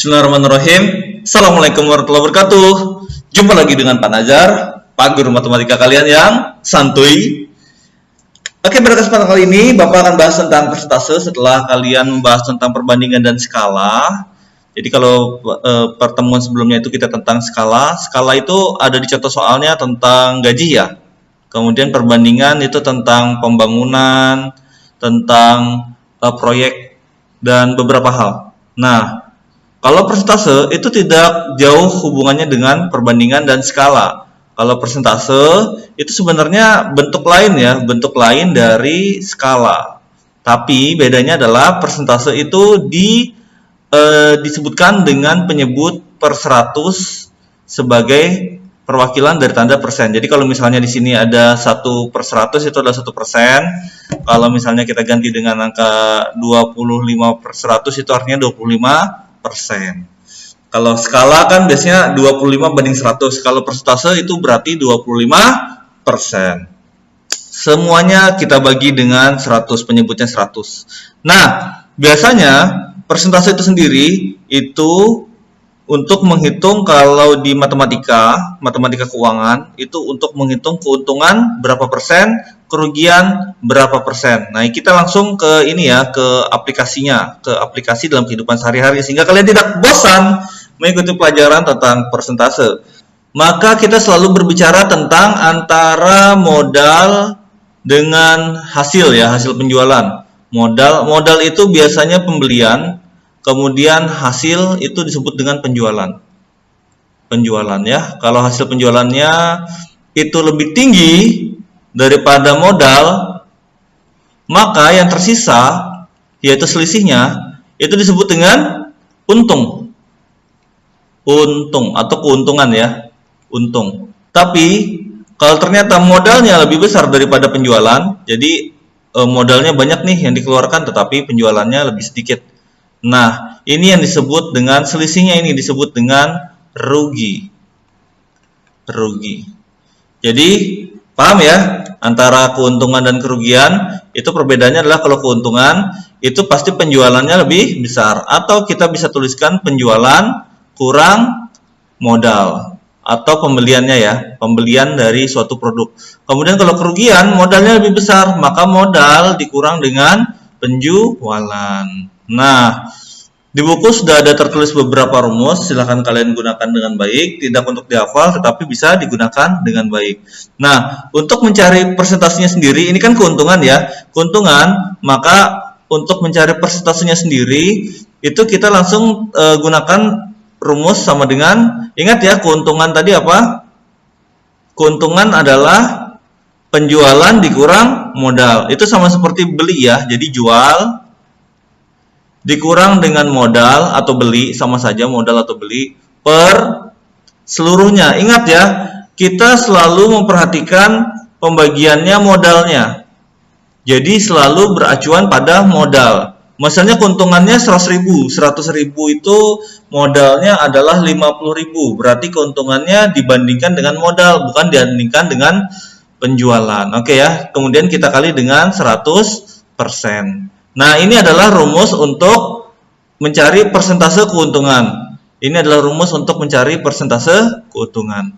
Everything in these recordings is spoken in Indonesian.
Bismillahirrahmanirrahim. Assalamualaikum warahmatullahi wabarakatuh. Jumpa lagi dengan Pak Nazar, Pak Guru Matematika kalian yang santuy. Oke, pada kesempatan kali ini Bapak akan bahas tentang persentase setelah kalian membahas tentang perbandingan dan skala. Jadi kalau pertemuan sebelumnya itu kita tentang skala. Skala itu ada di contoh soalnya tentang gaji ya. Kemudian perbandingan itu tentang pembangunan, tentang proyek dan beberapa hal. Nah, kalau persentase itu tidak jauh hubungannya dengan perbandingan dan skala. Kalau persentase itu sebenarnya bentuk lain ya, bentuk lain dari skala. Tapi bedanya adalah persentase itu disebutkan dengan penyebut per 100 sebagai perwakilan dari tanda persen. Jadi kalau misalnya di sini ada 1/100 itu adalah 1%. Kalau misalnya kita ganti dengan angka 25/100 itu artinya 25%. Kalau skala kan biasanya 25/100. Kalau persentase itu berarti 25%. Semuanya kita bagi dengan 100, penyebutnya 100. Nah, biasanya persentase itu sendiri itu untuk menghitung kalau di matematika keuangan itu untuk menghitung keuntungan berapa persen, kerugian berapa persen. Nah, kita langsung ke ini ya, ke aplikasinya, ke aplikasi dalam kehidupan sehari-hari sehingga kalian tidak bosan mengikuti pelajaran tentang persentase. Maka kita selalu berbicara tentang antara modal dengan hasil ya, hasil penjualan. Modal itu biasanya pembelian, kemudian hasil itu disebut dengan penjualan. Penjualan ya. Kalau hasil penjualannya itu lebih tinggi daripada modal, maka yang tersisa yaitu selisihnya itu disebut dengan untung. Untung atau keuntungan ya, untung. Tapi kalau ternyata modalnya lebih besar daripada penjualan, jadi modalnya banyak nih yang dikeluarkan tetapi penjualannya lebih sedikit. Nah, ini yang disebut dengan selisihnya, ini disebut dengan rugi. Rugi. Jadi, paham ya? Antara keuntungan dan kerugian, itu perbedaannya adalah kalau keuntungan itu pasti penjualannya lebih besar. Atau kita bisa tuliskan penjualan kurang modal. Atau pembeliannya ya, pembelian dari suatu produk. Kemudian kalau kerugian, modalnya lebih besar, maka modal dikurang dengan penjualan. Nah, di buku sudah ada tertulis beberapa rumus, silahkan kalian gunakan dengan baik, tidak untuk dihafal tetapi bisa digunakan dengan baik. Nah, untuk mencari persentasenya sendiri, ini kan keuntungan ya, keuntungan, maka untuk mencari persentasenya sendiri, itu kita langsung gunakan rumus sama dengan, ingat ya keuntungan tadi apa? Keuntungan adalah penjualan dikurang modal, itu sama seperti beli ya, jadi jual dikurang dengan modal atau beli, sama saja modal atau beli, per seluruhnya. Ingat ya, kita selalu memperhatikan pembagiannya modalnya. Jadi selalu beracuan pada modal. Misalnya keuntungannya 100.000 itu modalnya adalah 50.000. Berarti keuntungannya dibandingkan dengan modal, bukan dibandingkan dengan penjualan. Oke ya, kemudian kita kali dengan 100%. Nah, ini adalah rumus untuk mencari persentase keuntungan. Ini adalah rumus untuk mencari persentase keuntungan.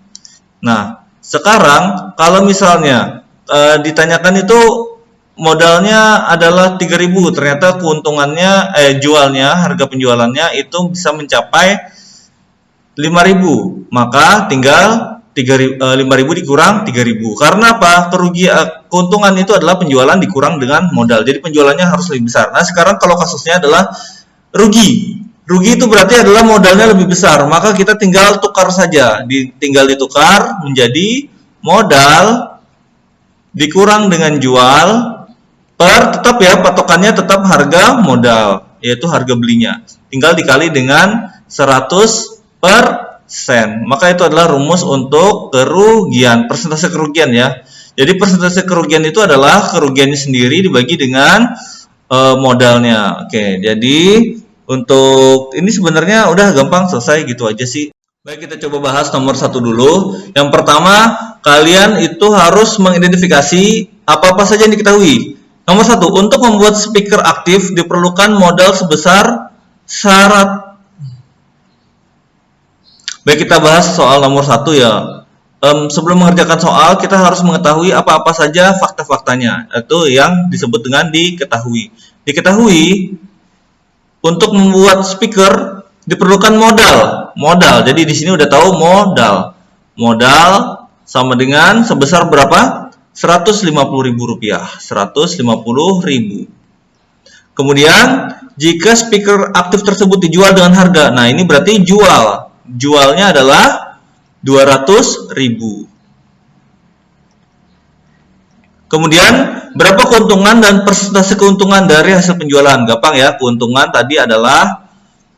Nah, sekarang kalau misalnya ditanyakan itu modalnya adalah 3.000, ternyata keuntungannya jualnya, harga penjualannya itu bisa mencapai 5.000, maka tinggal 5.000 dikurang 3.000. Karena apa? Keuntungan itu adalah penjualan dikurang dengan modal. Jadi penjualannya harus lebih besar. Nah, sekarang kalau kasusnya adalah rugi. Rugi itu berarti adalah modalnya lebih besar. Maka kita tinggal tukar saja. Tinggal ditukar menjadi modal dikurang dengan jual per, tetap ya, patokannya tetap harga modal, yaitu harga belinya. Tinggal dikali dengan 100%. Maka itu adalah rumus untuk kerugian, persentase kerugian ya. Jadi persentase kerugian itu adalah kerugiannya sendiri dibagi dengan modalnya. Oke, jadi untuk ini sebenarnya udah gampang, selesai gitu aja sih. Baik, kita coba bahas nomor 1 dulu. Yang pertama, kalian itu harus mengidentifikasi apa-apa saja yang diketahui. Nomor 1, untuk membuat speaker aktif diperlukan modal sebesar syarat Baik, kita bahas soal nomor 1 ya. Sebelum mengerjakan soal, kita harus mengetahui apa-apa saja fakta-faktanya. Itu yang disebut dengan diketahui. Diketahui, untuk membuat speaker diperlukan modal. Jadi di sini udah tahu modal. Modal sama dengan sebesar berapa? Rp150.000. 150.000. Kemudian, jika speaker aktif tersebut dijual dengan harga, nah ini berarti jualnya adalah 200.000. Kemudian berapa keuntungan dan persentase keuntungan dari hasil penjualan? Gampang ya, keuntungan tadi adalah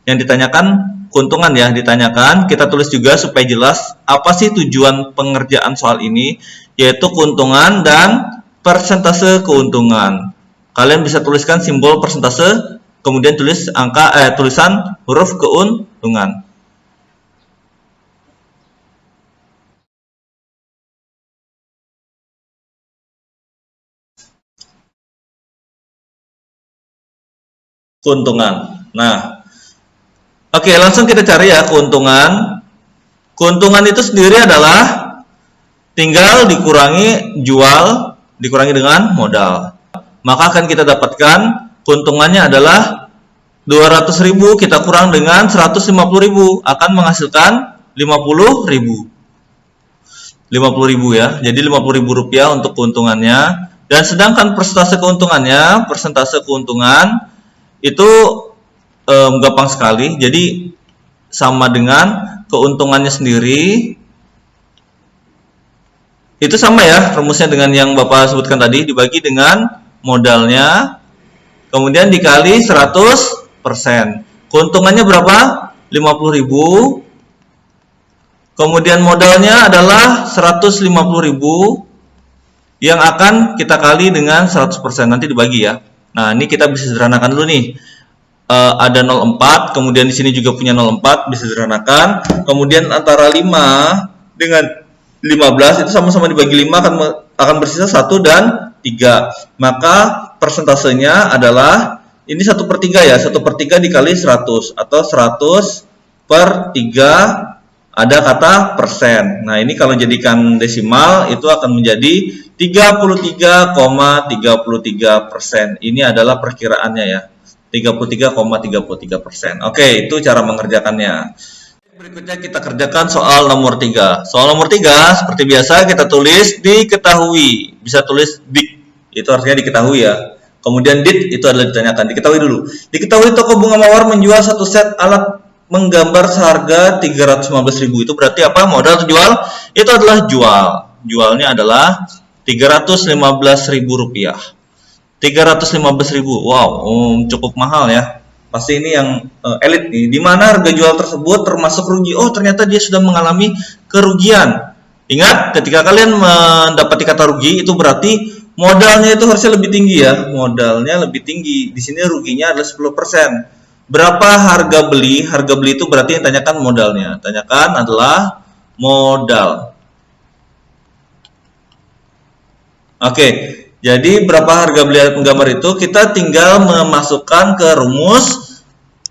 yang ditanyakan, keuntungan ya ditanyakan. Kita tulis juga supaya jelas apa sih tujuan pengerjaan soal ini, yaitu keuntungan dan persentase keuntungan. Kalian bisa tuliskan simbol persentase, kemudian tulis tulisan huruf keuntungan. Keuntungan. Nah, oke, langsung kita cari ya keuntungan. Keuntungan itu sendiri adalah tinggal dikurangi dikurangi dengan modal. Maka akan kita dapatkan keuntungannya adalah 200.000 kita kurang dengan 150.000 akan menghasilkan 50.000. 50.000 ya. Jadi Rp50.000 untuk keuntungannya. Dan sedangkan persentase keuntungan itu gampang sekali. Jadi sama dengan keuntungannya sendiri. Itu sama ya rumusnya dengan yang Bapak sebutkan tadi, dibagi dengan modalnya, kemudian dikali 100%. Keuntungannya berapa? 50.000. Kemudian modalnya adalah 150.000 yang akan kita kali dengan 100%, nanti dibagi ya. Nah, ini kita bisa sederhanakan dulu nih. Ada 0,4, kemudian di sini juga punya 0,4, bisa sederhanakan. Kemudian antara 5 dengan 15 itu sama-sama dibagi 5 akan bersisa 1 dan 3. Maka persentasenya adalah ini 1/3 ya, 1/3 dikali 100 atau 100/3 ada kata persen. Nah, ini kalau jadikan desimal itu akan menjadi 33,33%. Ini adalah perkiraannya ya. 33,33%. Oke, itu cara mengerjakannya. Berikutnya kita kerjakan soal nomor 3. Soal nomor 3 seperti biasa kita tulis diketahui. Bisa tulis dik. Itu artinya diketahui ya. Kemudian dit itu adalah ditanyakan. Diketahui dulu. Diketahui toko bunga mawar menjual satu set alat menggambar seharga 315.000. Itu berarti apa? Modal atau jual? Itu adalah jual. Jualnya adalah Rp315.000. 315.000. Wow, cukup mahal ya. Pasti ini yang elit nih. Di mana harga jual tersebut termasuk rugi? Oh, ternyata dia sudah mengalami kerugian. Ingat, ketika kalian mendapati kata rugi itu berarti modalnya itu harusnya lebih tinggi ya. Modalnya lebih tinggi. Di sini ruginya adalah 10%. Berapa harga beli? Harga beli itu berarti yang tanyakan modalnya. Tanyakan adalah modal. Oke, jadi berapa harga beli alat penggambar itu? Kita tinggal memasukkan ke rumus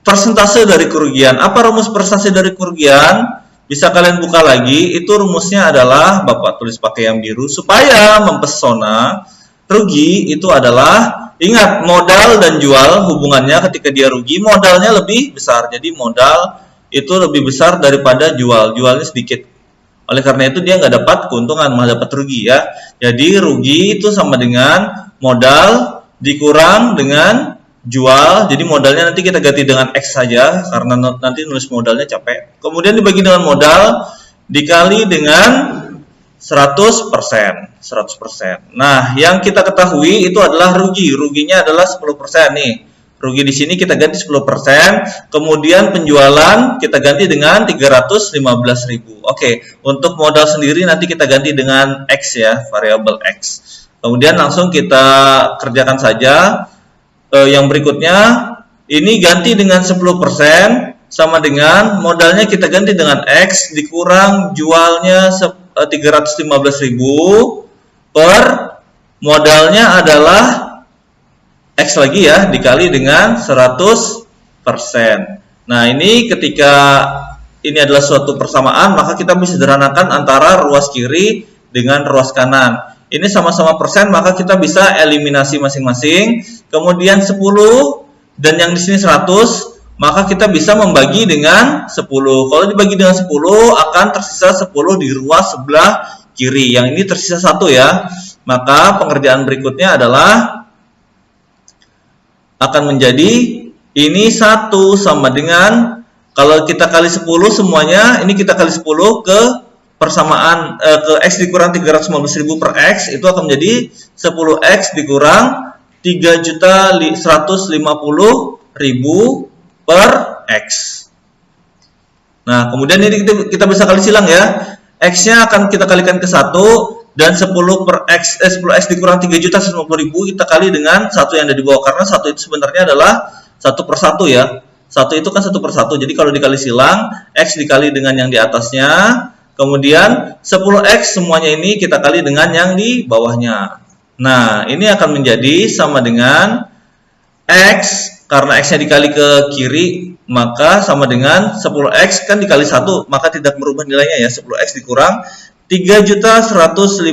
persentase dari kerugian. Apa rumus persentase dari kerugian? Bisa kalian buka lagi. Itu rumusnya adalah, Bapak tulis pakai yang biru supaya mempesona. Rugi itu adalah, ingat, modal dan jual hubungannya ketika dia rugi, modalnya lebih besar. Jadi modal itu lebih besar daripada jual. Jualnya sedikit. Oleh karena itu dia nggak dapat keuntungan, malah dapat rugi ya. Jadi rugi itu sama dengan modal dikurang dengan jual. Jadi modalnya nanti kita ganti dengan X saja karena nanti nulis modalnya capek. Kemudian dibagi dengan modal dikali dengan 100%. Nah, yang kita ketahui itu adalah rugi. Ruginya adalah 10% nih. Rugi di sini kita ganti 10%. Kemudian penjualan kita ganti dengan 315.000. Oke, untuk modal sendiri nanti kita ganti dengan X ya, variabel X. Kemudian langsung kita kerjakan saja. Yang berikutnya, ini ganti dengan 10% sama dengan modalnya kita ganti dengan X dikurang jualnya 315.000 per modalnya adalah X lagi ya, dikali dengan 100%. Nah, ini ketika ini adalah suatu persamaan, maka kita bisa sederhanakan antara ruas kiri dengan ruas kanan. Ini sama-sama persen, maka kita bisa eliminasi masing-masing. Kemudian 10 dan yang di sini 100, maka kita bisa membagi dengan 10. Kalau dibagi dengan 10 akan tersisa 10 di ruas sebelah kiri. Yang ini tersisa 1 ya. Maka pengerjaan berikutnya adalah akan menjadi ini 1 sama dengan, kalau kita kali 10 semuanya, ini kita kali 10 ke persamaan ke X dikurang 315.000 per X, itu akan menjadi 10X dikurang 3.150.000 per X. Nah, kemudian ini kita bisa kali silang ya. X-nya akan kita kalikan ke 1, dan 10 per X, 10X dikurang 3.150.000 kita kali dengan 1 yang ada di bawah, karena 1 itu sebenarnya adalah 1 per 1 ya. 1 itu kan 1 per 1, jadi kalau dikali silang, X dikali dengan yang di atasnya, kemudian 10X semuanya ini kita kali dengan yang di bawahnya. Nah, ini akan menjadi sama dengan X, karena X-nya dikali ke kiri, maka sama dengan 10X kan dikali 1, maka tidak merubah nilainya ya, 10X dikurang 3.150.000.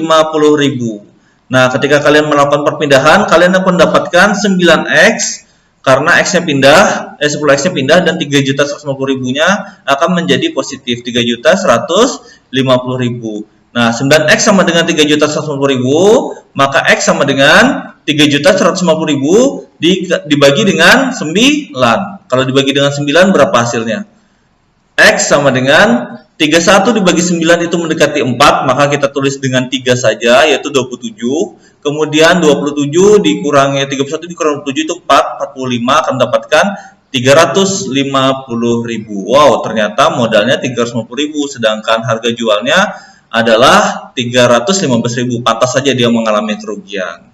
Nah, ketika kalian melakukan perpindahan, kalian akan mendapatkan 9X, karena X-nya pindah, 10X-nya pindah, dan 3.150.000-nya akan menjadi positif, 3.150.000. Nah, 9X sama dengan 3.150.000, maka X sama dengan 3.150.000 dibagi dengan 9. Kalau dibagi dengan 9 berapa hasilnya? X sama dengan 31 dibagi 9 itu mendekati 4, maka kita tulis dengan 3 saja, yaitu 27. Kemudian 27 dikurangi 31 dikurangi 27 itu 45, akan mendapatkan 350.000. Wow, ternyata modalnya 350.000, sedangkan harga jualnya adalah 315.000. Pantas saja dia mengalami kerugian.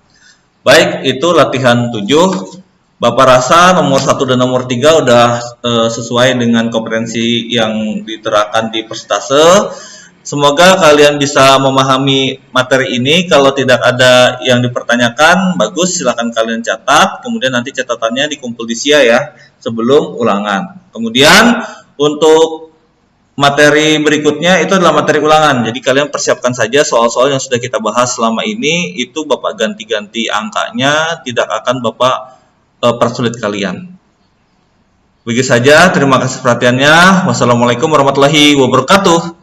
Baik, itu latihan 7. Bapak rasa nomor 1 dan nomor 3 udah sesuai dengan kompetensi yang diterapkan di persentase. Semoga kalian bisa memahami materi ini. Kalau tidak ada yang dipertanyakan, bagus, silahkan kalian catat. Kemudian nanti catatannya dikumpul di SIA ya, sebelum ulangan. Kemudian untuk materi berikutnya itu adalah materi ulangan. Jadi kalian persiapkan saja soal-soal yang sudah kita bahas selama ini. Itu Bapak ganti-ganti angkanya, tidak akan Bapak persulit kalian. Begitu saja, terima kasih perhatiannya. Wassalamualaikum warahmatullahi wabarakatuh.